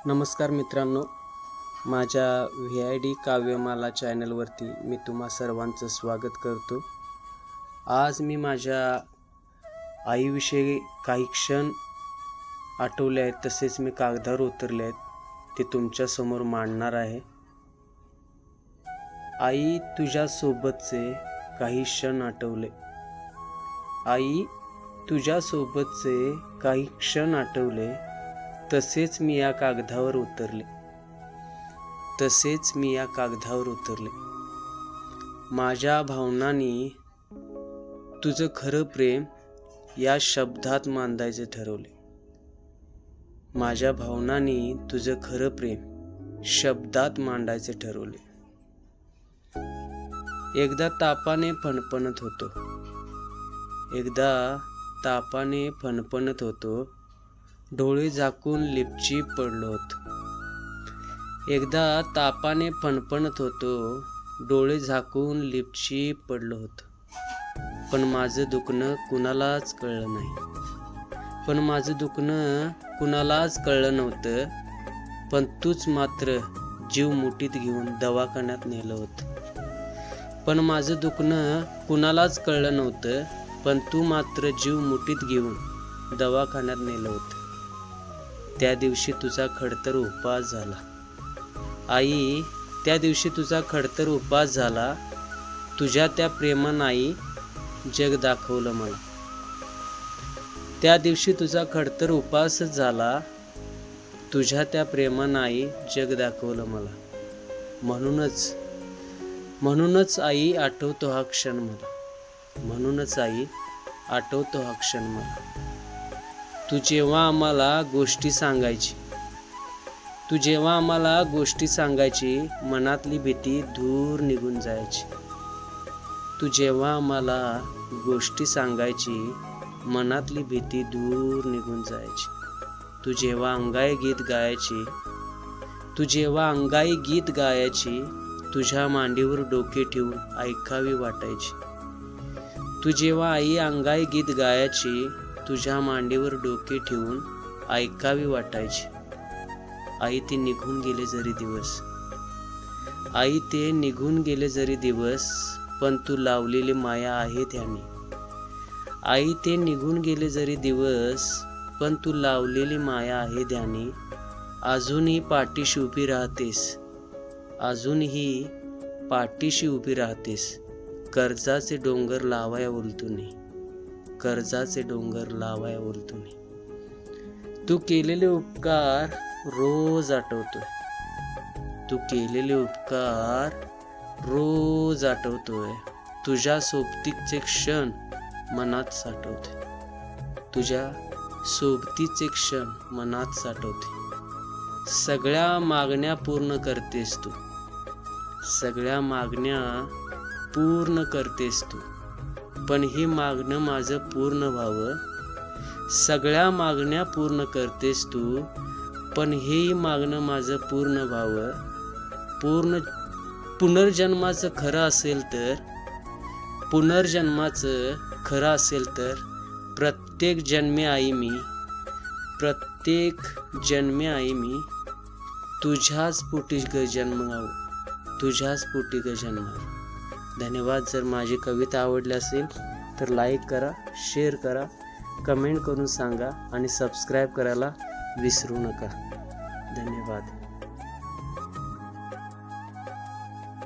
नमस्कार मित्रांनो, माझ्या VID काव्यमाला चॅनलवरती मी तुम्हा सर्वांचं स्वागत करतो। आज मी माझ्या आईविषयी काही क्षण आठवले आहेत, तसेच मी कागदावर उतरले आहेत, ते तुमच्या समोर मांडणार आहे। आई, तुझ्या सोबतचे काही क्षण आठवले। आई, तुझ्या सोबतचे काही क्षण आठवले, तसेच मी या कागदावर उतरले। माझ्या भावनांनी तुझं खरं प्रेम या शब्दात मांडायचे ठरवले। माझ्या भावनांनी तुझं खरं प्रेम शब्दात मांडायचे ठरवले। एकदा तापाने फणफणत होतो, डोळे झाकून लिपचिप पडलो होतो। एकदा तापाने फणफणत होतो, डोळे झाकून लिपचिप पडलो होतो। पण माझं दुखणं कुणालाच कळलं नव्हतं। पण तूच मात्र जीव मुठीत घेऊन दवाखान्यात नेलं होतं। पण माझं दुखणं कुणालाच कळलं नव्हतं, पण तू मात्र जीव मुठीत घेऊन दवाखान्यात नेलं होतं। त्या दिवशी तुझा खडतर उपवास झाला। आई, त्या दिवशी तुझा खडतर उपवास झाला। तुझ्या त्या प्रेमानं आई जग दाखवलं मला। त्या दिवशी तुझा खडतर उपवास झाला। तुझ्या त्या प्रेमानं आई जग दाखवलं मला। म्हणूनच आई आठवतो हा क्षण मला। तू जेव्हा आम्हाला गोष्टी सांगायची, मनातली भीती दूर निघून जायची। तू जेव्हा आम्हाला गोष्टी सांगायची, मनातली भीती दूर निघून जायची। तू जेव्हा अंगाई गीत गायची, तुझ्या मांडीवर डोके ठेवून ऐकावी वाटायची। तू जेव्हा आई अंगाई गीत गायची, तुझ्या मांडीवर डोके ठेवून ऐकावी वाटायची। आई, ते निघून गेले जरी दिवस, पण तू लावलेली माया आहे ध्यानी। आई, ते निघून गेले जरी दिवस, पण तू लावलेली माया आहे ध्यानी। अजूनही पाठीशी उभी राहतेस, कर्जाचे डोंगर लावाया उलटून। तू केलेले उपकार रोज आठवतोय। तुझ्या सोबतीचे क्षण मनात साठवते। सगळ्या मागण्या पूर्ण करतेस तू, पण ही मागणं माझं पूर्ण व्हावं। सगळ्या मागण्या पूर्ण करतेस तू, पण हे मागणं माझं पूर्ण व्हावं। पुनर्जन्माचं खरं असेल तर प्रत्येक जन्मी आई मी तुझ्याच पोटी जन्मावं। धन्यवाद। जर माझी कविता आवडली असेल तर लाईक करा, शेअर करा, कमेंट करून सांगा आणि सबस्क्राईब करायला विसरू नका। धन्यवाद।